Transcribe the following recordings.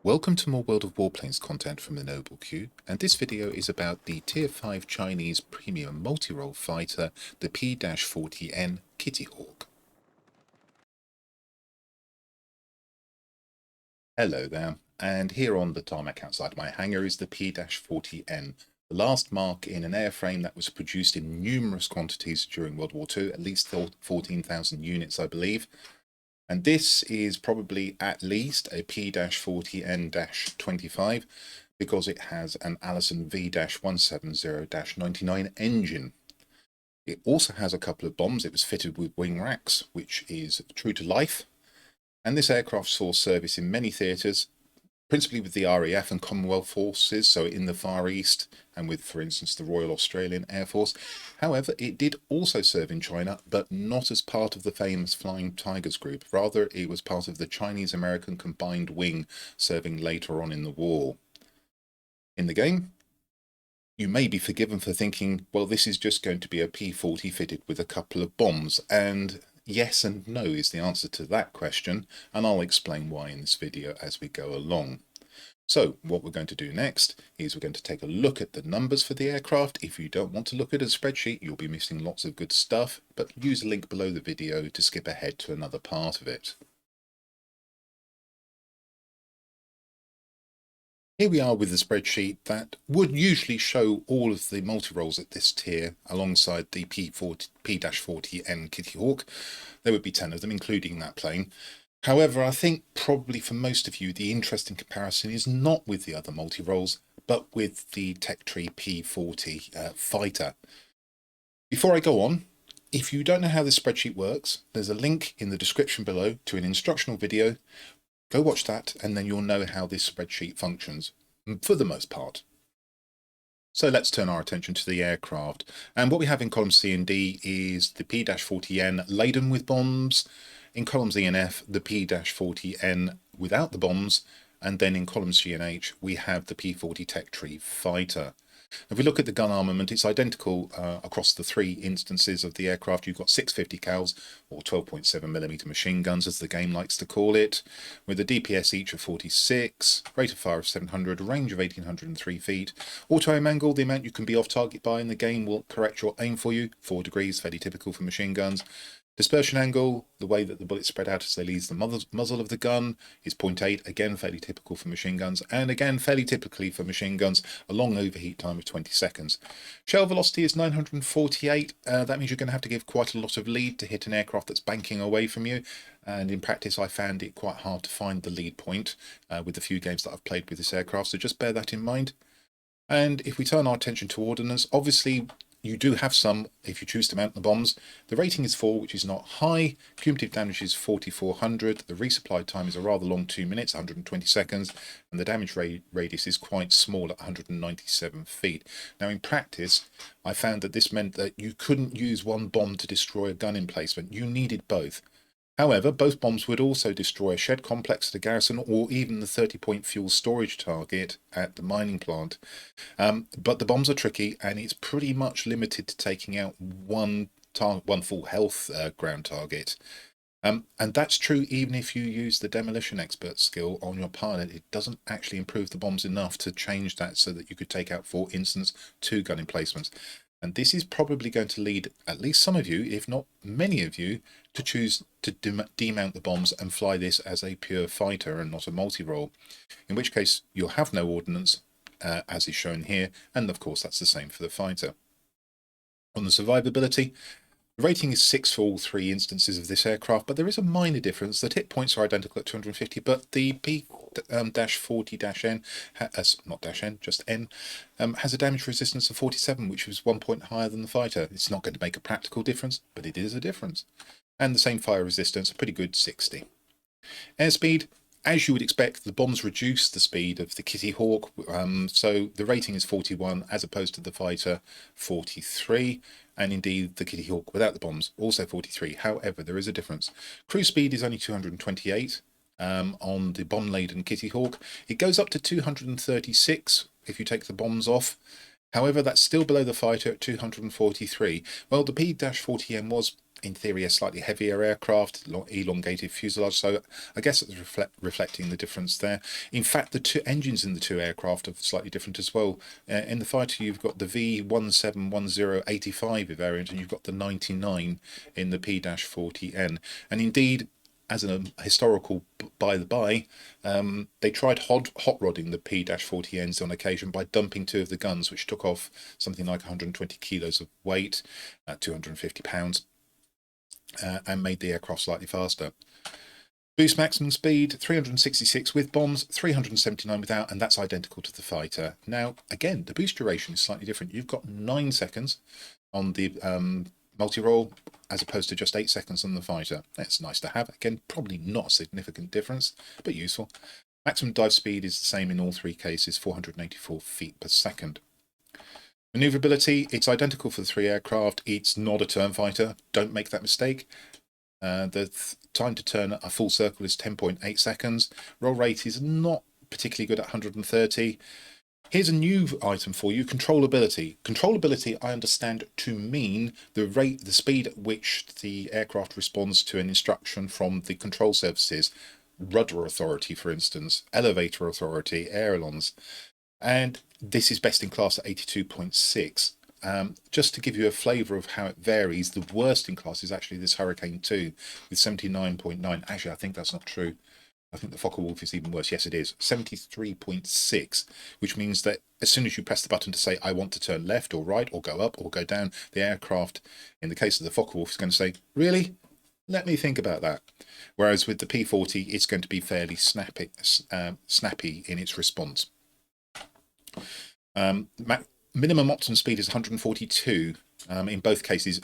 Welcome to more World of Warplanes content from the Noble Queue, and this video is about the Tier 5 Chinese premium multi-role fighter, the P-40N Kitty Hawk. Hello there, and here on the tarmac outside my hangar is the P-40N, the last mark in an airframe that was produced in numerous quantities during World War II, at least 14,000 units I believe. And this is probably at least a P-40N-25 because it has an Allison V-170-99 engine. It also has a couple of bombs. It was fitted with wing racks, which is true to life. And this aircraft saw service in many theatres, principally with the RAF and Commonwealth forces, so in the Far East, and with, for instance, the Royal Australian Air Force. However, it did also serve in China, but not as part of the famous Flying Tigers group. Rather, it was part of the Chinese-American combined wing, serving later on in the war. In the game, you may be forgiven for thinking, well, this is just going to be a P-40 fitted with a couple of bombs, and yes and no is the answer to that question, and I'll explain why in this video as we go along. So what we're going to do next is we're going to take a look at the numbers for the aircraft. If you don't want to look at a spreadsheet, you'll be missing lots of good stuff, but use a link below the video to skip ahead to another part of it. Here we are with the spreadsheet that would usually show all of the multi-roles at this tier alongside the P-40N Kitty Hawk. There would be 10 of them, including that plane. However, I think probably for most of you, the interesting comparison is not with the other multi-roles, but with the Tech-Tree P-40 fighter. Before I go on, if you don't know how this spreadsheet works, there's a link in the description below to an instructional video. Go watch that, and then you'll know how this spreadsheet functions, for the most part. So let's turn our attention to the aircraft. And what we have in columns C and D is the P-40N laden with bombs. In columns E and F, the P-40N without the bombs. And then in columns G and H, we have the P-40 Tech-Tree fighter. If we look at the gun armament, it's identical across the three instances of the aircraft. You've got 650 cals, or 12.7mm machine guns, as the game likes to call it, with a DPS each of 46, rate of fire of 700, range of 1803 feet. Auto aim angle, the amount you can be off target by in the game, will correct your aim for you, 4 degrees, fairly typical for machine guns. Dispersion angle, the way that the bullets spread out as they leave the muzzle of the gun, is 0.8, again fairly typical for machine guns, and again fairly typically for machine guns, a long overheat time of 20 seconds. Shell velocity is 948, that means you're going to have to give quite a lot of lead to hit an aircraft that's banking away from you, and in practice I found it quite hard to find the lead point with the few games that I've played with this aircraft, so just bear that in mind. And if we turn our attention to ordnance, obviously you do have some if you choose to mount the bombs. The rating is 4, which is not high. Cumulative damage is 4,400. The resupply time is a rather long 2 minutes, 120 seconds. And the damage radius is quite small at 197 feet. Now in practice, I found that this meant that you couldn't use one bomb to destroy a gun emplacement. You needed both. However, both bombs would also destroy a shed complex at a garrison or even the 30-point fuel storage target at the mining plant. But the bombs are tricky, and it's pretty much limited to taking out one full health ground target. And that's true even if you use the demolition expert skill on your pilot. It doesn't actually improve the bombs enough to change that so that you could take out, for instance, 2 gun emplacements. And this is probably going to lead at least some of you, if not many of you, to choose to demount the bombs and fly this as a pure fighter and not a multi-role, in which case you'll have no ordnance, as is shown here, and of course that's the same for the fighter. On the survivability, the rating is 6 for all 3 instances of this aircraft, but there is a minor difference. The hit points are identical at 250, but the P-40-N, not dash N, just N, has a damage resistance of 47, which is 1 point higher than the fighter. It's not going to make a practical difference, but it is a difference. And the same fire resistance, a pretty good 60. Airspeed, as you would expect, the bombs reduce the speed of the Kitty Hawk, so the rating is 41 as opposed to the fighter 43, and indeed the Kitty Hawk without the bombs also 43. However, there is a difference. Cruise speed is only 228 on the bomb-laden Kitty Hawk. It goes up to 236 if you take the bombs off. However, that's still below the fighter at 243. Well, the P-40M was in theory, a slightly heavier aircraft, elongated fuselage, so I guess it's reflecting the difference there. In fact, the two engines in the two aircraft are slightly different as well. In the fighter, you've got the V171085 variant, and you've got the 99 in the P-40N. And indeed, as a historical by the by, they tried hot rodding the P-40Ns on occasion by dumping two of the guns, which took off something like 120 kilos of weight, 250 pounds, and made the aircraft slightly faster. Boost maximum speed 366 with bombs, 379 without, and that's identical to the fighter. Now, again, the boost duration is slightly different. You've got 9 seconds on the multi-role, as opposed to just 8 seconds on the fighter. That's nice to have. Again, probably not a significant difference, but useful. Maximum dive speed is the same in all 3 cases, 484 feet per second. Maneuverability, it's identical for the 3 aircraft. It's not a turn fighter. Don't make that mistake. The time to turn a full circle is 10.8 seconds. Roll rate is not particularly good at 130. Here's a new item for you, controllability. Controllability, I understand to mean the speed at which the aircraft responds to an instruction from the control surfaces, rudder authority, for instance, elevator authority, ailerons. And this is best in class at 82.6. Just to give you a flavour of how it varies, the worst in class is actually this Hurricane 2 with 79.9. Actually, I think that's not true. I think the Focke-Wulf is even worse. Yes, it is. 73.6, which means that as soon as you press the button to say, I want to turn left or right or go up or go down, the aircraft, in the case of the Focke-Wulf, is going to say, really? Let me think about that. Whereas with the P-40, it's going to be fairly snappy in its response. Minimum optimum speed is 142 in both cases.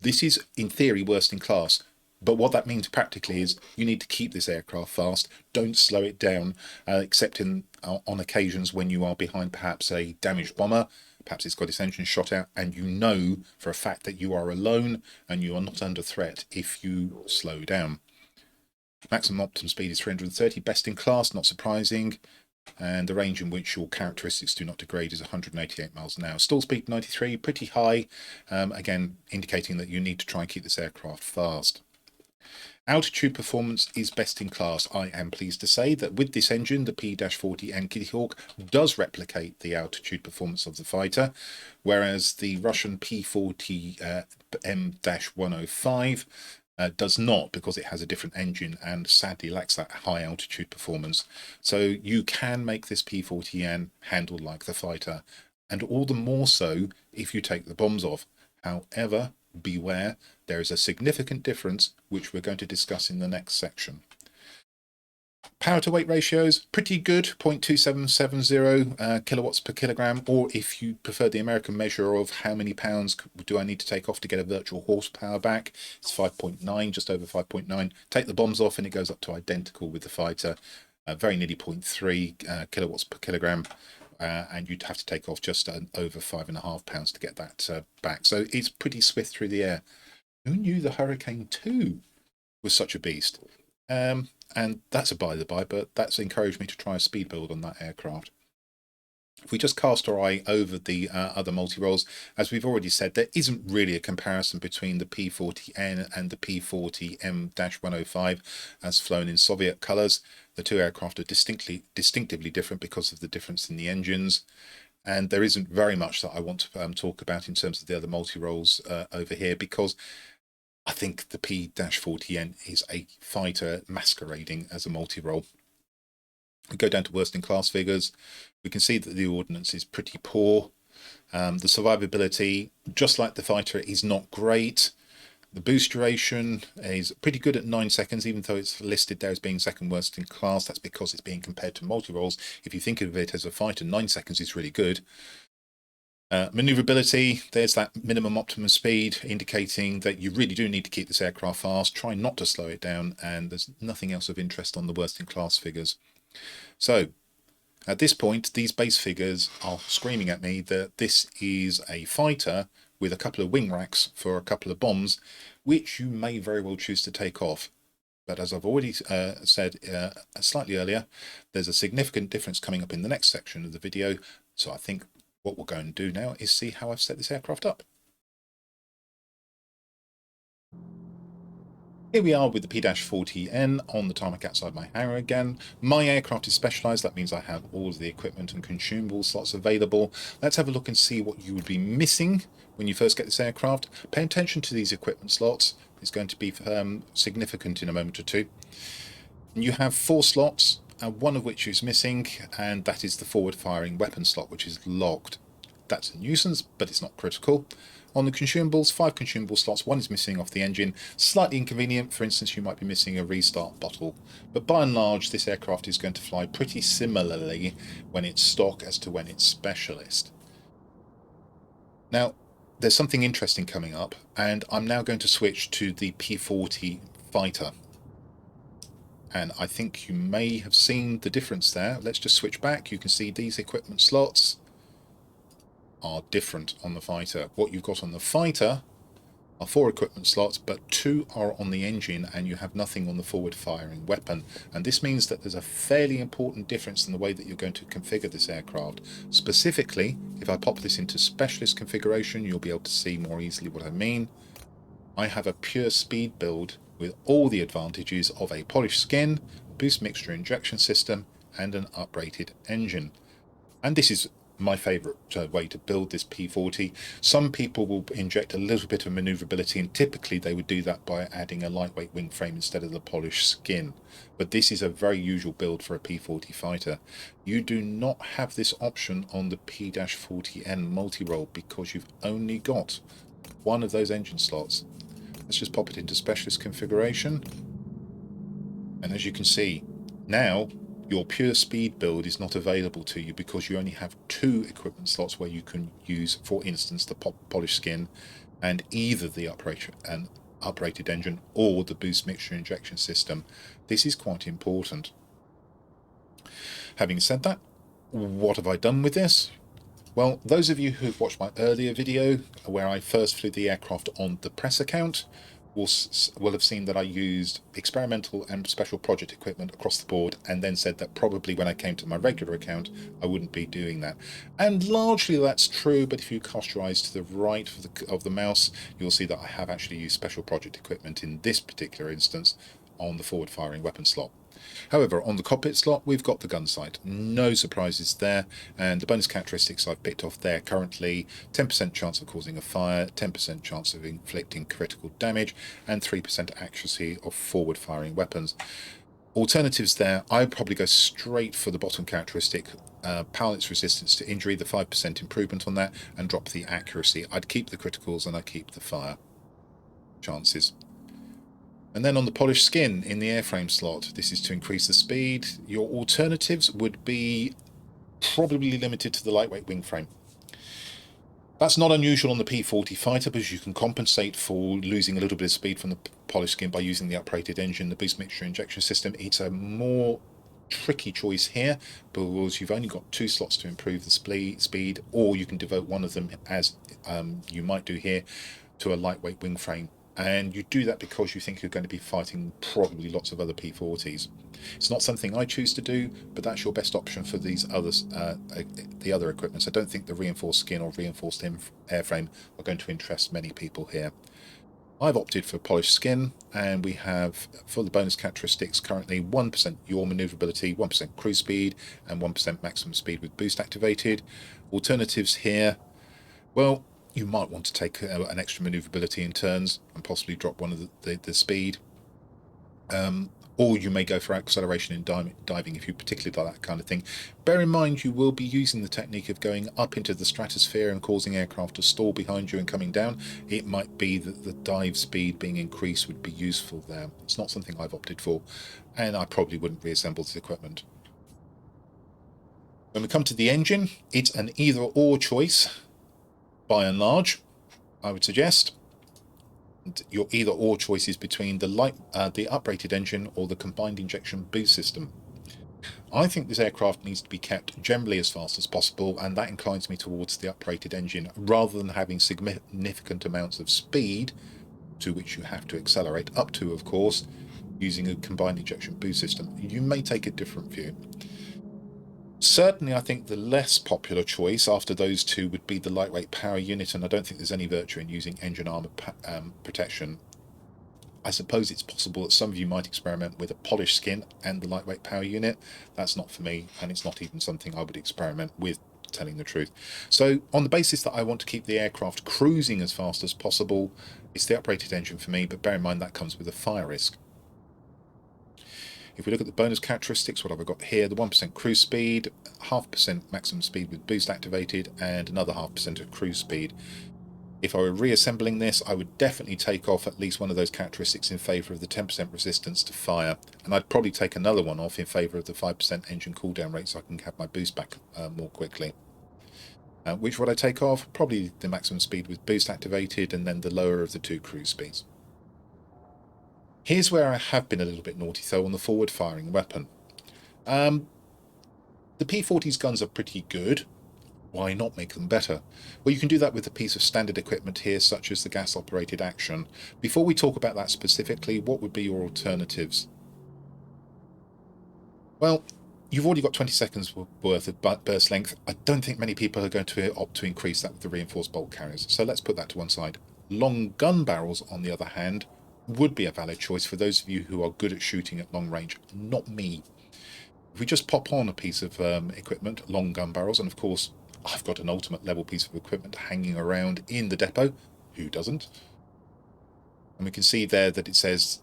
This is, in theory, worst in class. But what that means practically is you need to keep this aircraft fast. Don't slow it down, except on occasions when you are behind perhaps a damaged bomber. Perhaps it's got its engine shot out, and you know for a fact that you are alone and you are not under threat if you slow down. Maximum optimum speed is 330, best in class, not surprising. And the range in which your characteristics do not degrade is 188 miles an hour. Stall speed 93, pretty high, again indicating that you need to try and keep this aircraft fast. Altitude performance is best in class. I am pleased to say that with this engine, the P-40N Kitty Hawk does replicate the altitude performance of the fighter, whereas the Russian P-40M-105 does not, because it has a different engine and sadly lacks that high altitude performance. So you can make this P-40N handle like the fighter, and all the more so if you take the bombs off. However, beware, there is a significant difference which we're going to discuss in the next section. Power to weight ratios, pretty good, 0.2770 kilowatts per kilogram, or if you prefer the American measure of how many pounds do I need to take off to get a virtual horsepower back, it's 5.9, just over 5.9. Take the bombs off and it goes up to identical with the fighter, very nearly 0.3 kilowatts per kilogram. And you'd have to take off just over 5.5 pounds to get that back. So it's pretty swift through the air. Who knew the Hurricane 2 was such a beast? And that's a by the by, but that's encouraged me to try a speed build on that aircraft. If we just cast our eye over the other multi-roles, as we've already said, there isn't really a comparison between the P-40N and the P-40M-105 as flown in Soviet colours. The two aircraft are distinctively different because of the difference in the engines. And there isn't very much that I want to talk about in terms of the other multi-roles over here, because I think the P-40N is a fighter masquerading as a multi-role. We go down to worst in class figures. We can see that the ordnance is pretty poor. The survivability, just like the fighter, is not great. The boost duration is pretty good at 9 seconds, even though it's listed there as being second worst in class. That's because it's being compared to multi-roles. If you think of it as a fighter, 9 seconds is really good. Maneuverability, there's that minimum optimum speed, indicating that you really do need to keep this aircraft fast. Try not to slow it down, and there's nothing else of interest on the worst in class figures. So at this point, these base figures are screaming at me that this is a fighter with a couple of wing racks for a couple of bombs, which you may very well choose to take off. But as I've already said slightly earlier, there's a significant difference coming up in the next section of the video. So I think what we'll go and do now is see how I've set this aircraft up. Here we are with the P-40N on the tarmac outside my hangar again. My aircraft is specialised, that means I have all of the equipment and consumable slots available. Let's have a look and see what you would be missing when you first get this aircraft. Pay attention to these equipment slots, it's going to be significant in a moment or two. And you have 4 slots, one of which is missing, and that is the forward firing weapon slot, which is logged. That's a nuisance, but it's not critical. On the consumables, 5 consumable slots, 1 is missing off the engine. Slightly inconvenient, for instance, you might be missing a restart bottle. But by and large, this aircraft is going to fly pretty similarly when it's stock as to when it's specialist. Now, there's something interesting coming up, and I'm now going to switch to the P-40 fighter. And I think you may have seen the difference there. Let's just switch back. You can see these equipment slots are different on the fighter. What you've got on the fighter are 4 equipment slots, but 2 are on the engine, and you have nothing on the forward firing weapon. And this means that there's a fairly important difference in the way that you're going to configure this aircraft. Specifically, if I pop this into specialist configuration, you'll be able to see more easily what I mean. I have a pure speed build with all the advantages of a polished skin, boost mixture injection system, and an uprated engine. And this is my favourite way to build this P-40. Some people will inject a little bit of manoeuvrability, and typically they would do that by adding a lightweight wing frame instead of the polished skin. But this is a very usual build for a P-40 fighter. You do not have this option on the P-40N multi-role because you've only got 1 of those engine slots. Let's just pop it into specialist configuration. And as you can see, now your pure speed build is not available to you because you only have 2 equipment slots where you can use, for instance, the polished skin and either the uprated engine or the boost mixture injection system. This is quite important. Having said that, what have I done with this? Well, those of you who've watched my earlier video where I first flew the aircraft on the press account will have seen that I used experimental and special project equipment across the board, and then said that probably when I came to my regular account I wouldn't be doing that. And largely that's true, but if you cast your eyes to the right of the mouse, you'll see that I have actually used special project equipment in this particular instance on the forward firing weapon slot. However, on the cockpit slot, we've got the gun sight. No surprises there, and the bonus characteristics I've picked off there currently: 10% chance of causing a fire, 10% chance of inflicting critical damage, and 3% accuracy of forward firing weapons. Alternatives there, I'd probably go straight for the bottom characteristic, Powlett's resistance to injury, the 5% improvement on that, and drop the accuracy. I'd keep the criticals and I'd keep the fire chances. And then on the polished skin in the airframe slot, this is to increase the speed. Your alternatives would be probably limited to the lightweight wing frame. That's not unusual on the P-40 fighter because you can compensate for losing a little bit of speed from the polished skin by using the uprated engine, the boost mixture injection system. It's a more tricky choice here because you've only got 2 slots to improve the speed, or you can devote one of them, as you might do here, to a lightweight wing frame. And you do that because you think you're going to be fighting probably lots of other P-40s. It's not something I choose to do, but that's your best option for these others, the other equipment. I don't think the reinforced skin or reinforced airframe are going to interest many people here. I've opted for polished skin, and we have, for the bonus characteristics, currently 1% yaw manoeuvrability, 1% cruise speed, and 1% maximum speed with boost activated. Alternatives here, well, you might want to take an extra manoeuvrability in turns and possibly drop one of the speed. Or you may go for acceleration in diving if you particularly like that kind of thing. Bear in mind you will be using the technique of going up into the stratosphere and causing aircraft to stall behind you and coming down. It might be that the dive speed being increased would be useful there. It's not something I've opted for, and I probably wouldn't reassemble this equipment. When we come to the engine, it's an either-or choice. By and large, I would suggest your either-or choice is between the uprated engine or the combined injection boost system. I think this aircraft needs to be kept generally as fast as possible, and that inclines me towards the uprated engine, rather than having significant amounts of speed, to which you have to accelerate up to, of course, using a combined injection boost system. You may take a different view. Certainly, I think the less popular choice after those 2 would be the lightweight power unit, and I don't think there's any virtue in using engine armour protection I suppose it's possible that some of you might experiment with a polished skin and the lightweight power unit. That's not for me, and it's not even something I would experiment with, telling the truth. So on the basis that I want to keep the aircraft cruising as fast as possible, it's the uprated engine for me, but bear in mind that comes with a fire risk. If we look at the bonus characteristics, what have I got here? The 1% cruise speed, 0.5% maximum speed with boost activated, and another 0.5% of cruise speed. If I were reassembling this, I would definitely take off at least one of those characteristics in favour of the 10% resistance to fire, and I'd probably take another one off in favour of the 5% engine cooldown rate so I can have my boost back more quickly. Which would I take off? Probably the maximum speed with boost activated, and then the lower of the 2 cruise speeds. Here's where I have been a little bit naughty though on the forward firing weapon. The P40's guns are pretty good. Why not make them better? Well, you can do that with a piece of standard equipment here, such as the gas-operated action. Before we talk about that specifically, what would be your alternatives? Well, you've already got 20 seconds worth of burst length. I don't think many people are going to opt to increase that with the reinforced bolt carriers, so let's put that to one side. Long gun barrels, on the other hand, would be a valid choice for those of you who are good at shooting at long range. Not me. If we just pop on a piece of equipment, long gun barrels, and of course I've got an ultimate level piece of equipment hanging around in the depot. Who doesn't? And we can see there that it says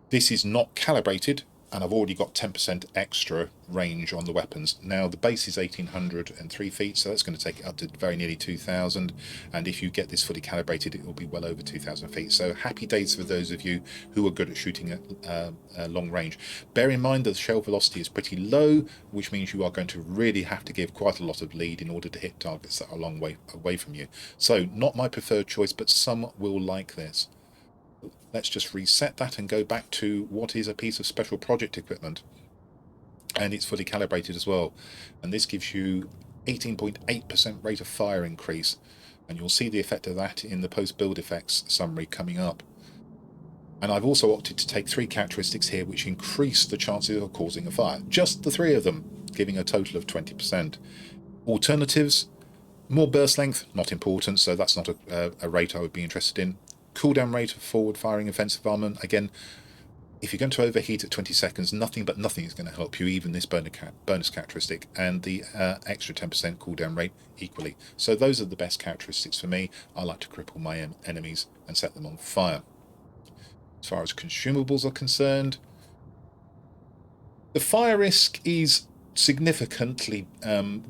this is not calibrated, and I've already got 10% extra range on the weapons. Now the base is 1803 feet, so that's going to take it up to very nearly 2000, and if you get this fully calibrated it will be well over 2000 feet. So happy days for those of you who are good at shooting at long range. Bear in mind that the shell velocity is pretty low, which means you are going to really have to give quite a lot of lead in order to hit targets that are a long way away from you. So not my preferred choice, but some will like this. Let's just reset that and go back to what is a piece of special project equipment. And it's fully calibrated as well. And this gives you 18.8% rate of fire increase. And you'll see the effect of that in the post-build effects summary coming up. And I've also opted to take 3 characteristics here which increase the chances of causing a fire. Just the 3 of them, giving a total of 20%. Alternatives, more burst length, not important, so that's not a rate I would be interested in. Cooldown rate of forward firing offensive armament. Again, if you're going to overheat at 20 seconds, nothing but nothing is going to help you, even this bonus characteristic, and the extra 10% cooldown rate equally. So those are the best characteristics for me. I like to cripple my enemies and set them on fire. As far as consumables are concerned, the fire risk is significantly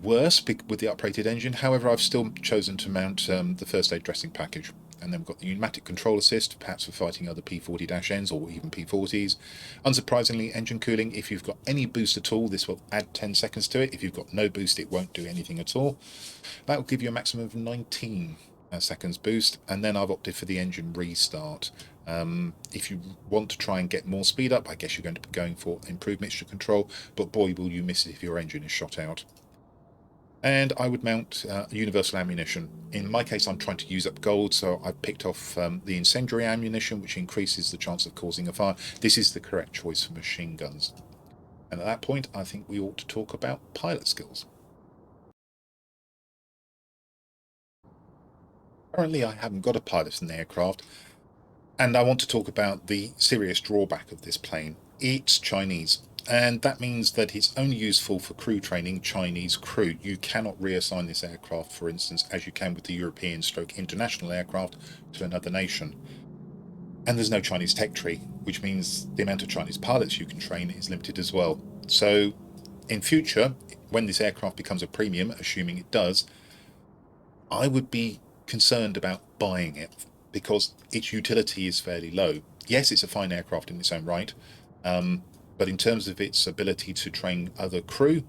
worse with the uprated engine. However, I've still chosen to mount the first aid dressing package. And then we've got the pneumatic control assist, perhaps for fighting other P40-Ns or even P40s. Unsurprisingly, engine cooling, if you've got any boost at all, this will add 10 seconds to it. If you've got no boost, it won't do anything at all. That will give you a maximum of 19 seconds boost, and then I've opted for the engine restart. If you want to try and get more speed up, I guess you're going to be going for improved mixture control, but boy will you miss it if your engine is shot out. And I would mount universal ammunition. In my case, I'm trying to use up gold, so I've picked off the incendiary ammunition, which increases the chance of causing a fire. This is the correct choice for machine guns. And at that point, I think we ought to talk about pilot skills. Currently, I haven't got a pilot in the aircraft, and I want to talk about the serious drawback of this plane. It's Chinese. And that means that it's only useful for crew training Chinese crew. You cannot reassign this aircraft, for instance, as you can with the European stroke international aircraft, to another nation. And there's no Chinese tech tree, which means the amount of Chinese pilots you can train is limited as well. So in future, when this aircraft becomes a premium, assuming it does, I would be concerned about buying it because its utility is fairly low. Yes, it's a fine aircraft in its own right, but in terms of its ability to train other crew,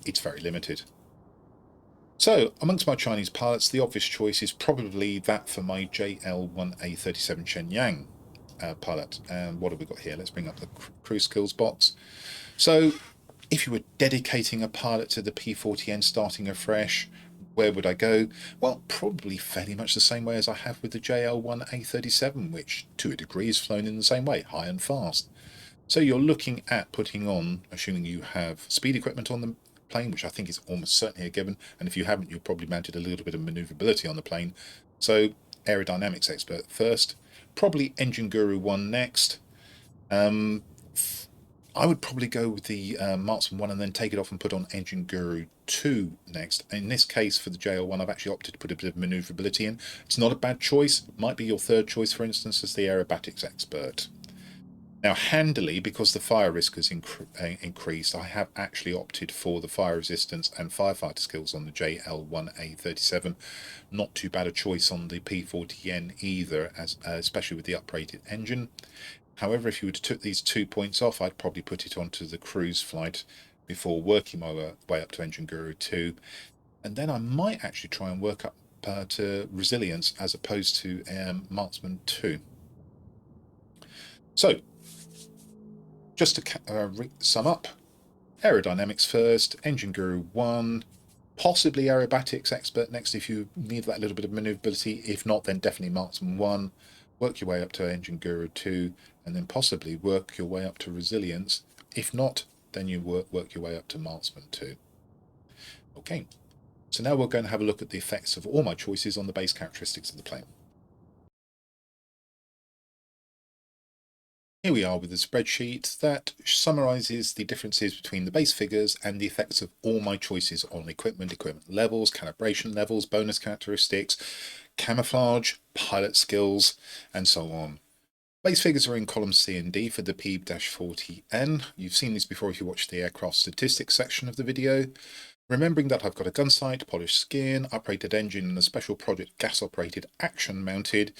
it's very limited. So, amongst my Chinese pilots, the obvious choice is probably that for my JL1A37 Shenyang pilot. And what have we got here? Let's bring up the crew skills box. So, if you were dedicating a pilot to the P40N starting afresh, where would I go? Well, probably fairly much the same way as I have with the JL1A37, which to a degree is flown in the same way, high and fast. So you're looking at putting on, assuming you have speed equipment on the plane, which I think is almost certainly a given, and if you haven't, you've probably mounted a little bit of maneuverability on the plane. So aerodynamics expert first, probably Engine Guru 1 next, I would probably go with the Marksman 1 and then take it off and put on Engine Guru 2 next. In this case, for the JL1, I've actually opted to put a bit of manoeuvrability in. It's not a bad choice. Might be your third choice, for instance, as the Aerobatics expert. Now, handily, because the fire risk has increased, I have actually opted for the fire resistance and firefighter skills on the JL1A37. Not too bad a choice on the P40N either, especially with the upgraded engine. However, if you were to took these 2 points off, I'd probably put it onto the cruise flight before working my way up to Engine Guru 2. And then I might actually try and work up to Resilience as opposed to Marksman 2. So, just to sum up, aerodynamics first, Engine Guru 1, possibly Aerobatics expert next if you need that little bit of manoeuvrability. If not, then definitely Marksman 1. Work your way up to Engine Guru 2, and then possibly work your way up to Resilience. If not, then you work your way up to Marksman 2. Okay, so now we're going to have a look at the effects of all my choices on the base characteristics of the plane. Here we are with a spreadsheet that summarizes the differences between the base figures and the effects of all my choices on equipment levels, calibration levels, bonus characteristics, camouflage, pilot skills, and so on. Base figures are in columns C and D for the P-40N. You've seen these before if you watched the aircraft statistics section of the video. Remembering that I've got a gun sight, polished skin, uprated engine, and a special project gas-operated action mounted,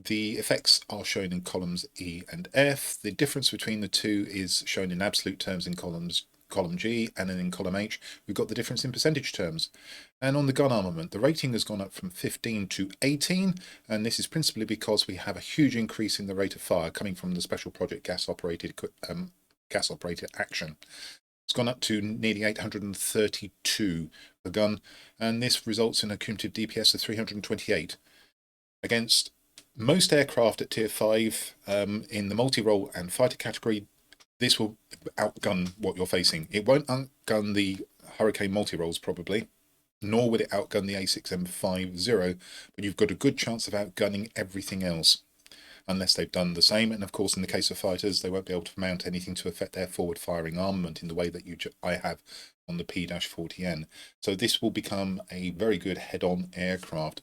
the effects are shown in columns E and F. The difference between the two is shown in absolute terms in column G, and then in column H, we've got the difference in percentage terms. And on the gun armament, the rating has gone up from 15 to 18, and this is principally because we have a huge increase in the rate of fire coming from the special project gas-operated action. It's gone up to nearly 832 per gun, and this results in a cumulative DPS of 328. Against most aircraft at Tier 5 in the multi-role and fighter category, this will outgun what you're facing. It won't outgun the Hurricane multi-roles probably, nor will it outgun the A6M50, but you've got a good chance of outgunning everything else, unless they've done the same. And of course, in the case of fighters, they won't be able to mount anything to affect their forward firing armament in the way that I have on the P-40N. So this will become a very good head-on aircraft.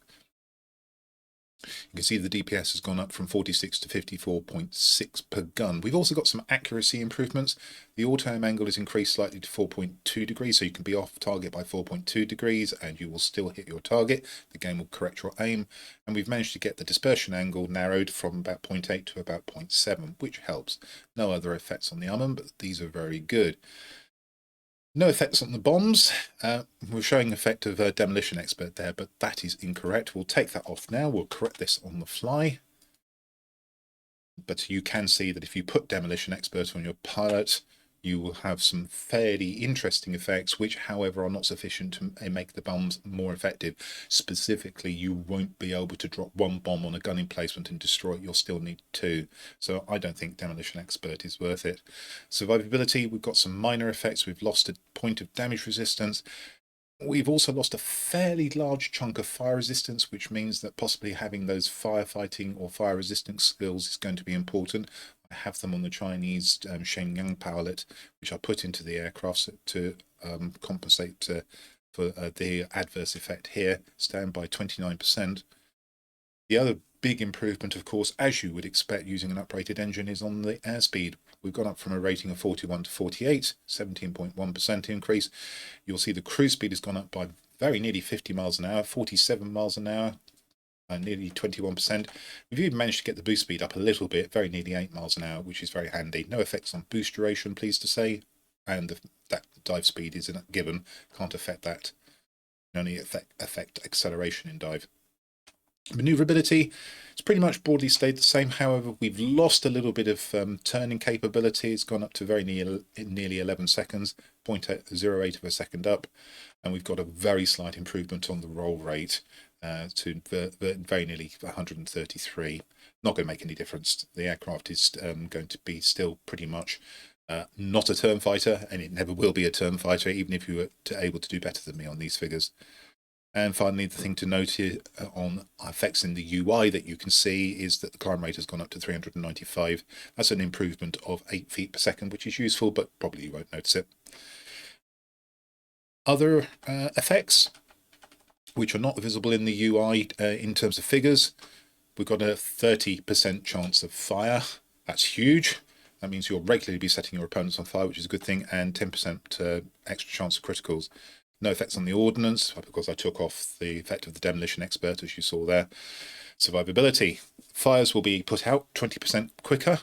You can see the DPS has gone up from 46 to 54.6 per gun. We've also got some accuracy improvements. The auto aim angle is increased slightly to 4.2 degrees, so you can be off target by 4.2 degrees and you will still hit your target. The game will correct your aim. And we've managed to get the dispersion angle narrowed from about 0.8 to about 0.7, which helps. No other effects on the armament, but these are very good. No effects on the bombs. We're showing effect of a demolition expert there, but that is incorrect. We'll take that off now. We'll correct this on the fly. But you can see that if you put demolition expert on your pilot, you will have some fairly interesting effects, which, however, are not sufficient to make the bombs more effective. Specifically, you won't be able to drop one bomb on a gun emplacement and destroy it. You'll still need two. So I don't think demolition expert is worth it. Survivability, we've got some minor effects. We've lost a point of damage resistance. We've also lost a fairly large chunk of fire resistance, which means that possibly having those firefighting or fire resistance skills is going to be important. I have them on the Chinese Shenyang pilot, which I put into the aircraft to compensate for the adverse effect here, stand by 29%. The other big improvement, of course, as you would expect using an uprated engine, is on the airspeed. We've gone up from a rating of 41 to 48, 17.1% increase. You'll see the cruise speed has gone up by very nearly 50 miles an hour, 47 miles an hour, nearly 21%. We've even managed to get the boost speed up a little bit, very nearly 8 miles an hour, which is very handy. No effects on boost duration, pleased to say, and that dive speed isn't given, can't affect that. Only affect acceleration in dive. Maneuverability, it's pretty much broadly stayed the same. However, we've lost a little bit of turning capability. It's gone up to very nearly 11 seconds, 0.08 of a second up. And we've got a very slight improvement on the roll rate to very nearly 133. Not going to make any difference. The aircraft is going to be still pretty much not a turn fighter, and it never will be a turn fighter, even if you were able to do better than me on these figures. And finally, the thing to note here on effects in the UI that you can see is that the climb rate has gone up to 395. That's an improvement of 8 feet per second, which is useful, but probably you won't notice it. Other effects, which are not visible in the UI in terms of figures, we've got a 30% chance of fire. That's huge. That means you'll regularly be setting your opponents on fire, which is a good thing, and 10% extra chance of criticals. No effects on the ordnance, because I took off the effect of the demolition expert, as you saw there. Survivability. Fires will be put out 20% quicker.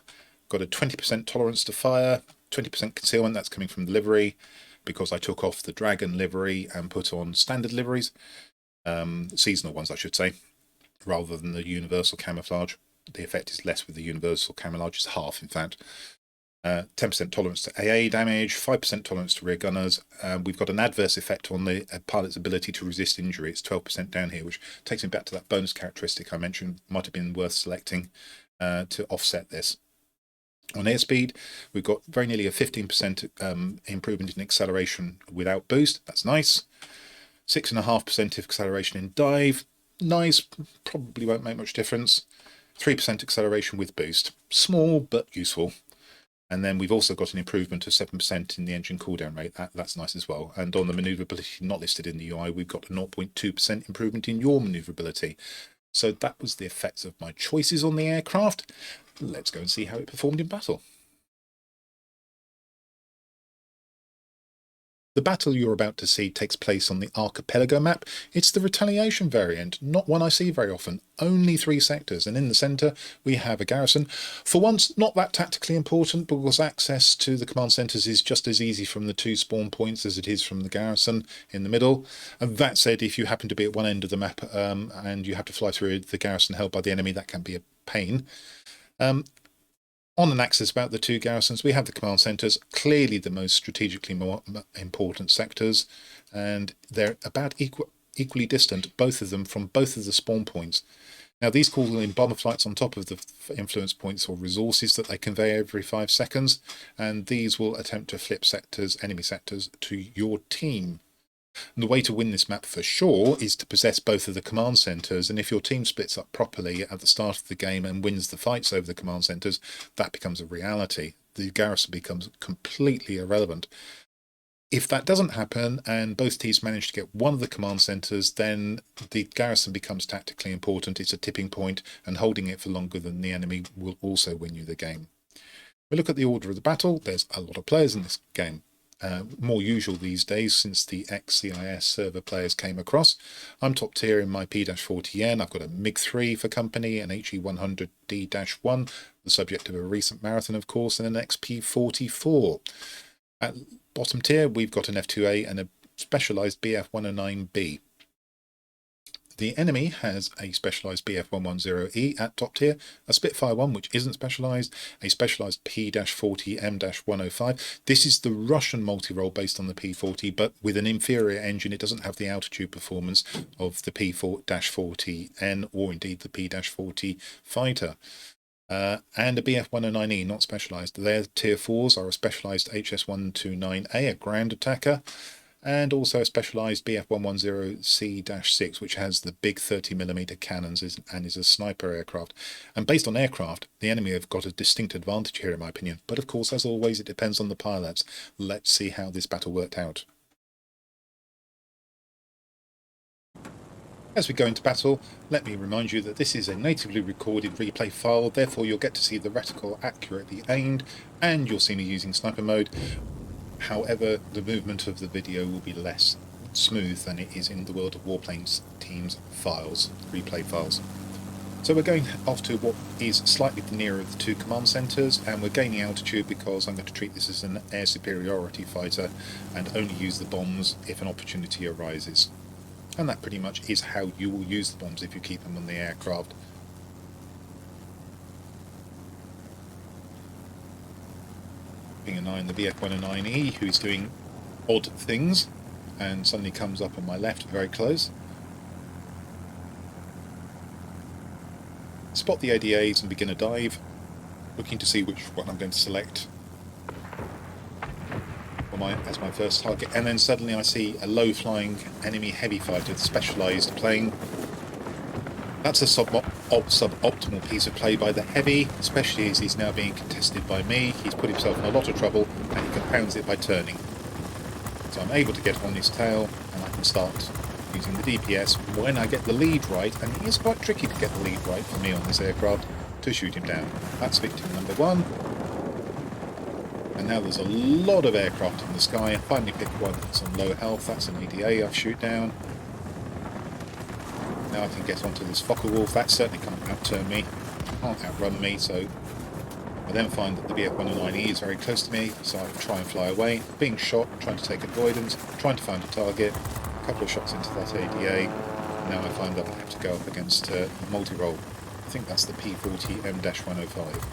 Got a 20% tolerance to fire, 20% concealment, that's coming from the livery, because I took off the dragon livery and put on standard liveries, seasonal ones I should say, rather than the universal camouflage. The effect is less with the universal camouflage, it's half in fact. 10% tolerance to AA damage, 5% tolerance to rear gunners. We've got an adverse effect on the pilot's ability to resist injury. It's 12% down here, which takes me back to that bonus characteristic I mentioned. Might have been worth selecting to offset this. On airspeed, we've got very nearly a 15% improvement in acceleration without boost. That's nice. 6.5% acceleration in dive. Nice, probably won't make much difference. 3% acceleration with boost. Small, but useful. And then we've also got an improvement of 7% in the engine cooldown rate. That's nice as well. And on the manoeuvrability not listed in the UI, we've got a 0.2% improvement in yaw manoeuvrability. So that was the effects of my choices on the aircraft. Let's go and see how it performed in battle. The battle you're about to see takes place on the Archipelago map. It's the Retaliation variant, not one I see very often. Only 3 sectors, and in the centre we have a garrison. For once, not that tactically important, because access to the command centres is just as easy from the 2 spawn points as it is from the garrison in the middle. And that said, if you happen to be at one end of the map and you have to fly through the garrison held by the enemy, that can be a pain. On an axis about the 2 garrisons, we have the command centres, clearly the most strategically more important sectors, and they're about equally distant, both of them, from both of the spawn points. Now, these call in bomber flights on top of the influence points or resources that they convey every 5 seconds, and these will attempt to flip sectors, enemy sectors, to your team. And the way to win this map for sure is to possess both of the command centres, and if your team splits up properly at the start of the game and wins the fights over the command centres, that becomes a reality. The garrison becomes completely irrelevant. If that doesn't happen and both teams manage to get one of the command centres, then the garrison becomes tactically important. It's a tipping point, and holding it for longer than the enemy will also win you the game. We look at the order of the battle. There's a lot of players in this game. More usual these days since the XCIS server players came across. I'm top tier in my P-40N. I've got a MiG-3 for company, an HE-100D-1, the subject of a recent marathon of course, and an XP-44. At bottom tier we've got an F-2A and a specialised Bf-109B. The enemy has a specialised Bf-110E at top tier, a Spitfire 1 which isn't specialised, a specialised P-40M-105. This is the Russian multi-role based on the P-40, but with an inferior engine. It doesn't have the altitude performance of the P-40N or indeed the P-40 fighter. And a Bf-109E, not specialised. Their tier 4s are a specialised HS-129A, a ground attacker, and also a specialised Bf-110C-6, which has the big 30mm cannons and is a sniper aircraft. And based on aircraft, the enemy have got a distinct advantage here in my opinion. But of course, as always, it depends on the pilots. Let's see how this battle worked out. As we go into battle, let me remind you that this is a natively recorded replay file, therefore you'll get to see the reticle accurately aimed, and you'll see me using sniper mode. However, the movement of the video will be less smooth than it is in the World of Warplanes team's files, replay files. So we're going off to what is slightly nearer the 2 command centres, and we're gaining altitude because I'm going to treat this as an air superiority fighter and only use the bombs if an opportunity arises. And that pretty much is how you will use the bombs if you keep them on the aircraft. Keeping an eye on the Bf-109E, who's doing odd things, and suddenly comes up on my left very close. Spot the ADAs and begin a dive, looking to see which one I'm going to select. as my first target, and then suddenly I see a low-flying enemy heavy fighter, specialised plane. That's a suboptimal piece of play by the heavy, especially as he's now being contested by me. He's put himself in a lot of trouble, and he compounds it by turning. So I'm able to get on his tail, and I can start using the DPS when I get the lead right, and it is quite tricky to get the lead right for me on this aircraft, to shoot him down. That's victim number 1. And now there's a lot of aircraft in the sky. I finally picked one that's on low health. That's an ADA I shoot down. Now I can get onto this Focke-Wulf. That certainly can't outturn me. Can't outrun me, so I then find that the Bf-109E is very close to me, so I try and fly away. Being shot, trying to take avoidance, trying to find a target. A couple of shots into that ADA. Now I find that I have to go up against a multi-role. I think that's the P40M-105.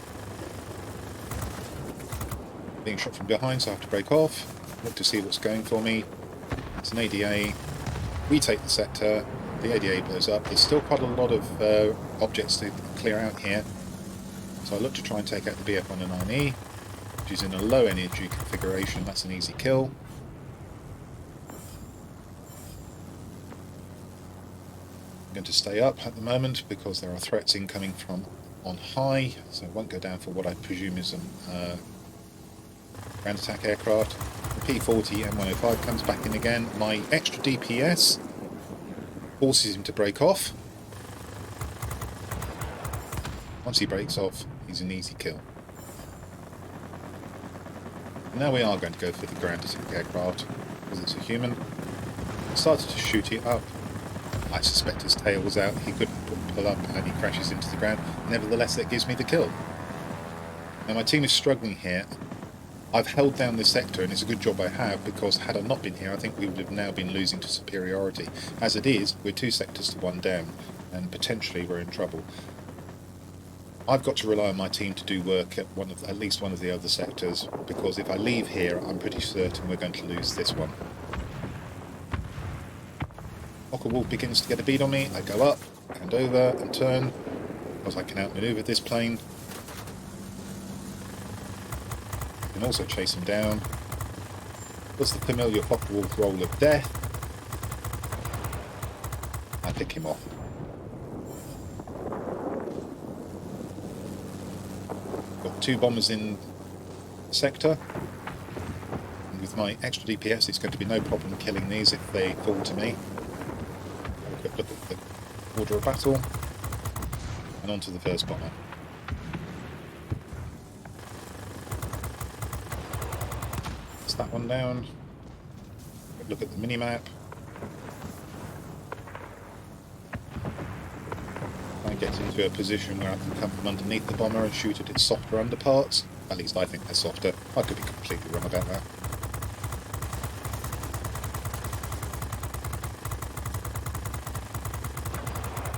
Being shot from behind, so I have to break off, look to see what's going for me. It's an ADA. We take the sector. The ADA blows up. There's still quite a lot of objects to clear out here. So I look to try and take out the Bf-109E, which is in a low energy configuration. That's an easy kill. I'm going to stay up at the moment because there are threats incoming from on high, so I won't go down for what I presume is a ground attack aircraft. The P40M-105 comes back in again. My extra DPS forces him to break off. Once he breaks off, he's an easy kill. Now we are going to go for the ground attack aircraft because it's a human. I started to shoot it up. I suspect his tail was out. He couldn't pull up and he crashes into the ground. Nevertheless, that gives me the kill. Now my team is struggling here. I've held down this sector, and it's a good job I have, because had I not been here, I think we would have now been losing to superiority. As it is, we're 2 sectors to 1 down, and potentially we're in trouble. I've got to rely on my team to do work at at least one of the other sectors, because if I leave here, I'm pretty certain we're going to lose this one. Focke-Wulf begins to get a bead on me. I go up, and over, and turn, because I can outmaneuver this plane. Can also chase him down. Does the familiar Focke-Wulf roll of death. I pick him off. Got 2 bombers in sector. And with my extra DPS, it's going to be no problem killing these if they fall to me. Have a quick look at the order of battle. And on to the first bomber. That one down. Look at the mini-map. I get into a position where I can come from underneath the bomber and shoot at its softer underparts. At least I think they're softer. I could be completely wrong about that.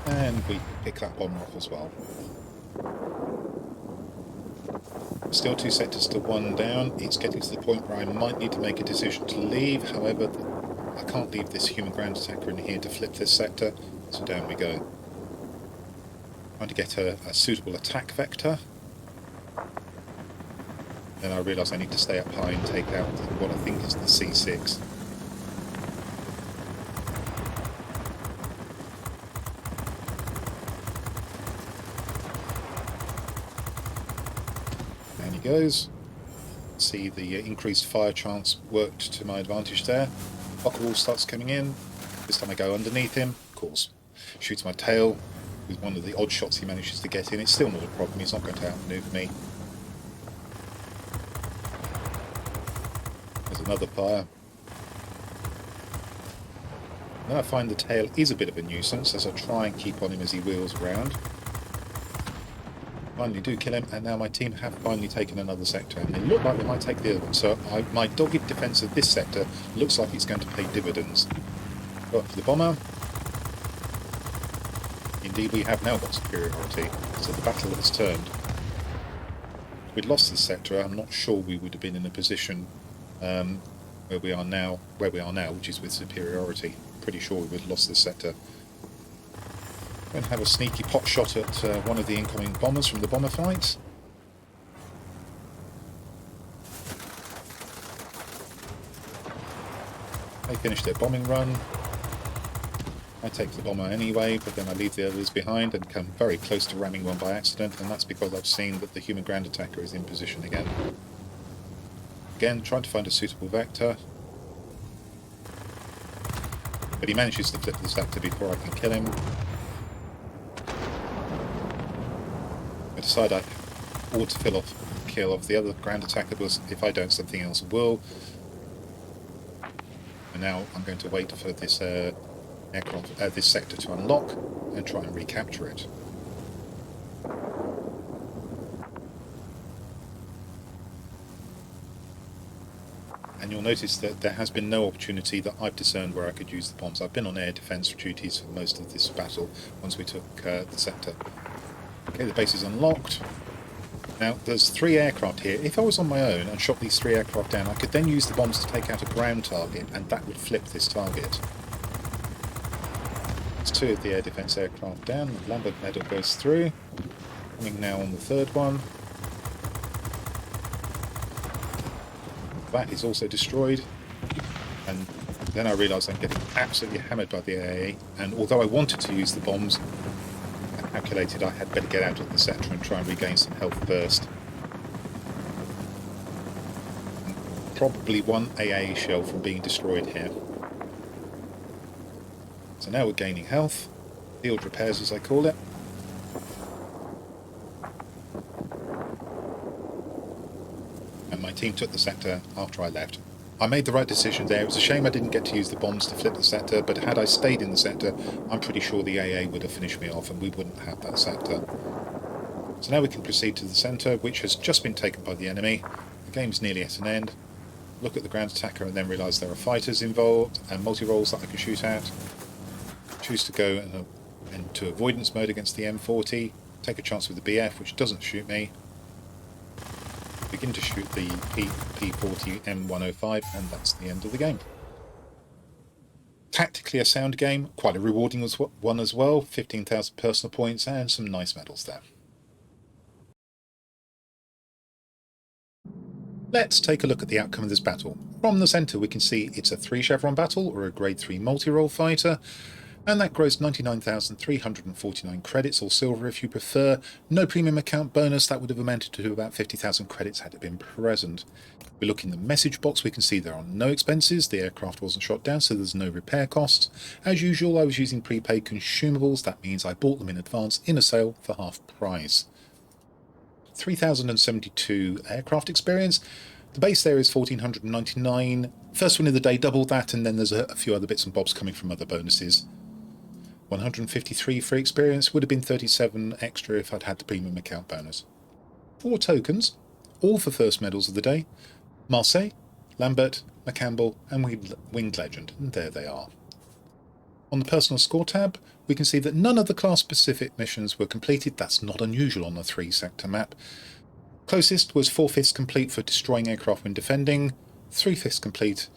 And we pick that bomber off as well. Still 2 sectors to 1 down. It's getting to the point where I might need to make a decision to leave. However, I can't leave this human ground attacker in here to flip this sector. So down we go. Trying to get a suitable attack vector. Then I realise I need to stay up high and take out what I think is the C6. Goes. See the increased fire chance worked to my advantage there. Focke-Wulf starts coming in. This time I go underneath him, of course. Shoots my tail with one of the odd shots he manages to get in. It's still not a problem, he's not going to outmaneuver me. There's another fire. Now I find the tail is a bit of a nuisance as I try and keep on him as he wheels around. Finally do kill him, and now my team have finally taken another sector, and they look like they might take the other one. So my dogged defence of this sector looks like it's going to pay dividends. Go up for the bomber. Indeed, we have now got superiority, so the battle has turned. If we'd lost this sector, I'm not sure we would have been in a position where we are now, which is with superiority. Pretty sure we would have lost this sector. Going to have a sneaky pot shot at one of the incoming bombers from the bomber fight. finish their bombing run. I take the bomber anyway, but then I leave the others behind and come very close to ramming one by accident, and that's because I've seen that the human ground attacker is in position again. Again, trying to find a suitable vector. But he manages to flip the sector before I can kill him. I decide I ought to kill off the other ground attacker, because if I don't, something else will. And now I'm going to wait for this this sector to unlock and try and recapture it. And you'll notice that there has been no opportunity that I've discerned where I could use the bombs. I've been on air defence duties for most of this battle once we took the sector. Okay, the base is unlocked. Now, there's 3 aircraft here. If I was on my own and shot these 3 aircraft down, I could then use the bombs to take out a ground target, and that would flip this target. There's 2 of the air defence aircraft down. The Lambert medal goes through. Coming now on the 3rd one. That is also destroyed. And then I realised I'm getting absolutely hammered by the AA, and although I wanted to use the bombs, I calculated I had better get out of the sector and try and regain some health first. Probably 1 AA shell from being destroyed here. So now we're gaining health. Field repairs, as I call it. And my team took the sector after I left. I made the right decision there. It was a shame I didn't get to use the bombs to flip the sector, but had I stayed in the sector, I'm pretty sure the AA would have finished me off and we wouldn't have that sector. So now we can proceed to the centre, which has just been taken by the enemy. The game's nearly at an end. Look at the ground attacker and then realise there are fighters involved and multi-rolls that I can shoot at. Choose to go into avoidance mode against the M40. Take a chance with the BF, which doesn't shoot me. Begin to shoot the P40 M105, and that's the end of the game. Tactically a sound game, quite a rewarding one as well. 15,000 personal points and some nice medals there. Let's take a look at the outcome of this battle. From the centre we can see it's a 3 chevron battle, or a grade 3 multi-role fighter, and that grossed 99,349 credits, or silver if you prefer. No premium account bonus, that would have amounted to about 50,000 credits had it been present. If we look in the message box, we can see there are no expenses, the aircraft wasn't shot down, so there's no repair costs. As usual, I was using prepaid consumables, that means I bought them in advance in a sale for half price. 3,072 aircraft experience. The base there is 1,499. First one of the day doubled that, and then there's a few other bits and bobs coming from other bonuses. 153 free experience, would have been 37 extra if I'd had the premium account bonus. 4 tokens, all for first medals of the day. Marseille, Lambert, McCampbell and Winged Legend, and there they are. On the personal score tab, we can see that none of the class-specific missions were completed. That's not unusual on a 3-sector map. Closest was 4/5 complete for destroying aircraft when defending, 3/5 complete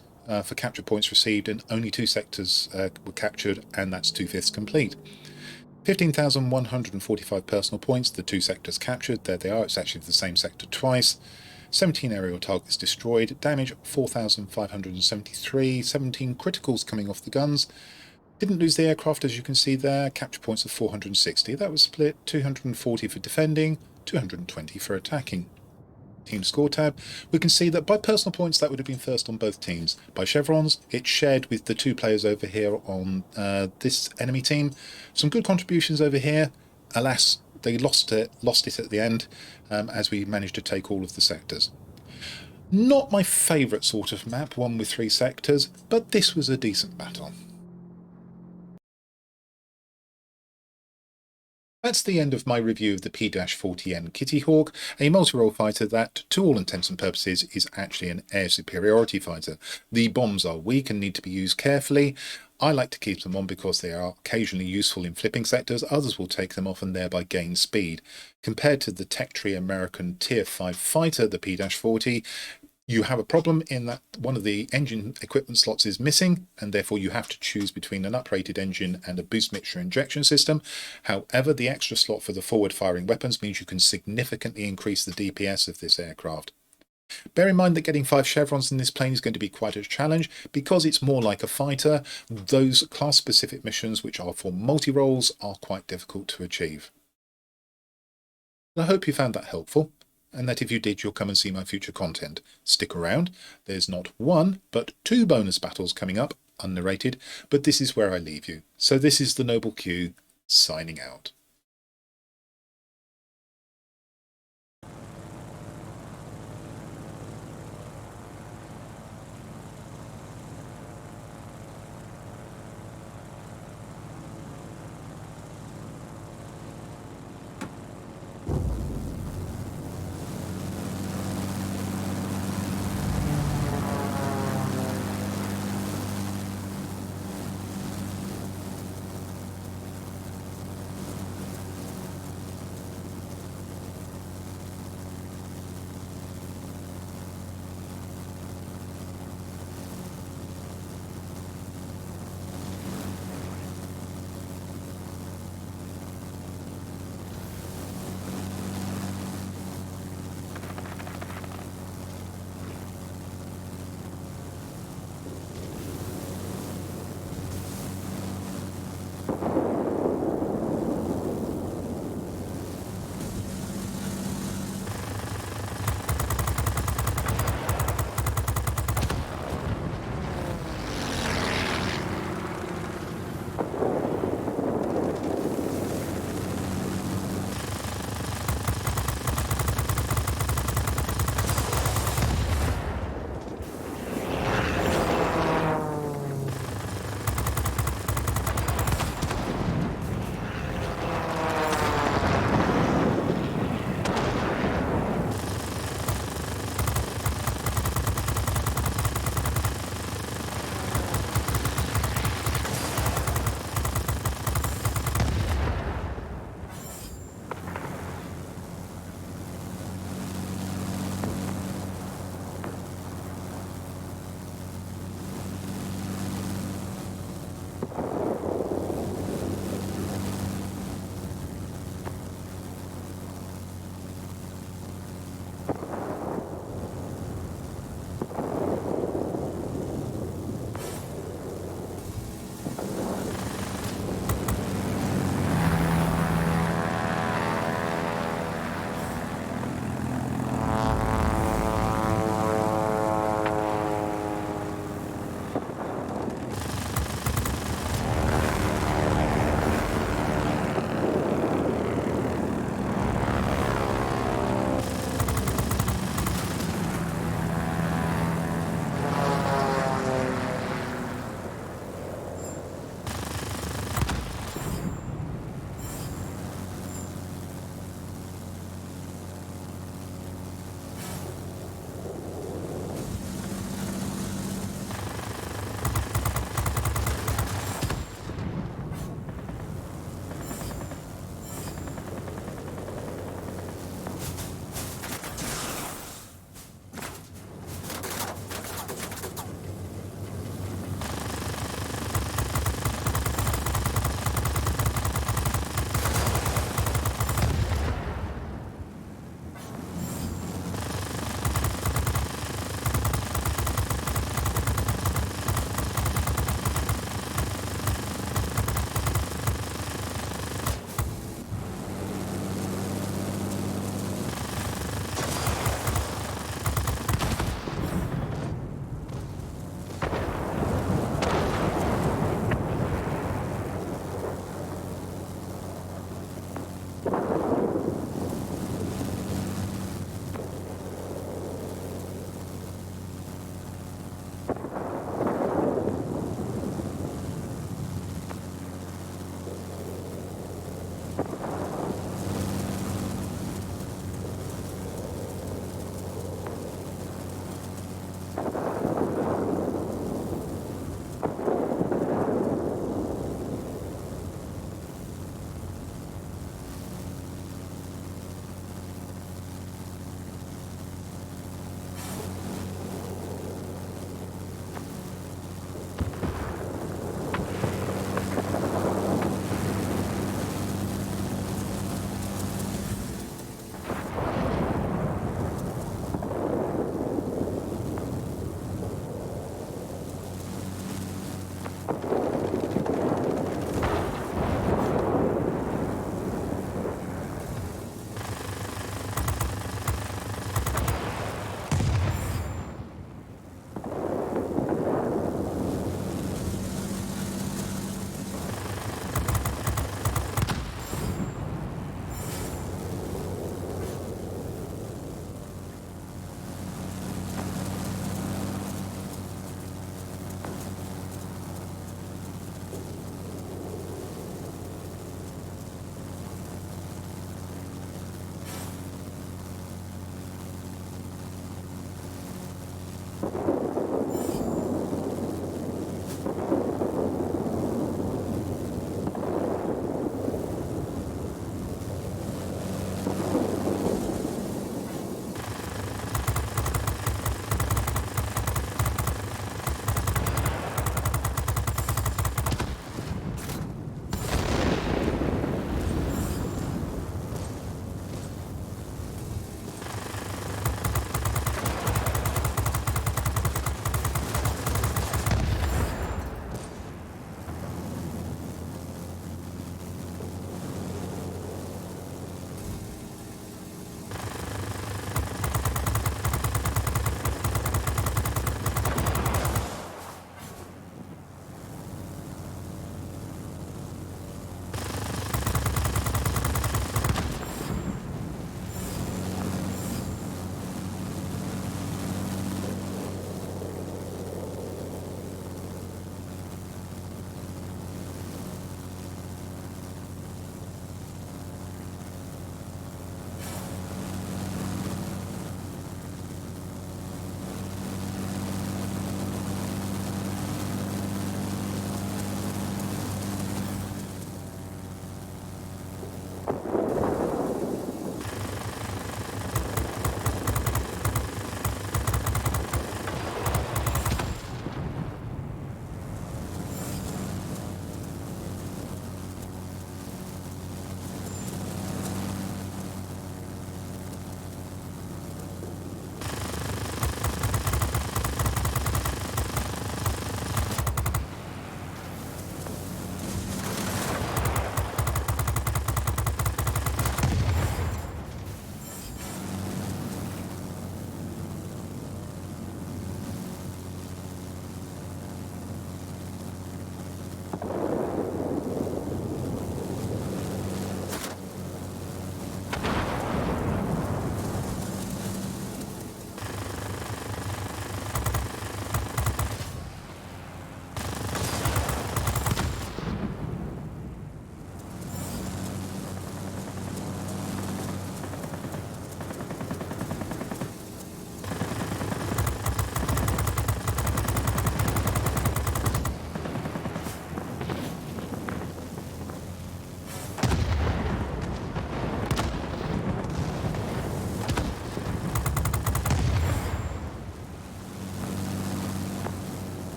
for capture points received, and only 2 sectors were captured, and that's 2/5 complete. 15,145 personal points, the 2 sectors captured, there they are, it's actually the same sector twice. 17 aerial targets destroyed, damage 4,573, 17 criticals coming off the guns. Didn't lose the aircraft, as you can see there, capture points of 460, that was split 240 for defending, 220 for attacking. Team score tab, we can see that by personal points that would have been first on both teams. By chevrons, it's shared with the 2 players over here on this enemy team. Some good contributions over here. Alas, they lost it at the end as we managed to take all of the sectors. Not my favourite sort of map, one with 3 sectors, but this was a decent battle. That's the end of my review of the P-40N Kitty Hawk, a multi-role fighter that, to all intents and purposes, is actually an air superiority fighter. The bombs are weak and need to be used carefully. I like to keep them on because they are occasionally useful in flipping sectors, others will take them off and thereby gain speed. Compared to the Tech Tree American Tier 5 fighter, the P-40, you have a problem in that one of the engine equipment slots is missing, and therefore you have to choose between an uprated engine and a boost mixture injection system. However, the extra slot for the forward firing weapons means you can significantly increase the DPS of this aircraft. Bear in mind that getting 5 chevrons in this plane is going to be quite a challenge because it's more like a fighter. Those class-specific missions, which are for multi-roles, are quite difficult to achieve. I hope you found that helpful, and that if you did, you'll come and see my future content. Stick around. There's not 1, but 2 bonus battles coming up, unnarrated, but this is where I leave you. So this is the Noble Q, signing out.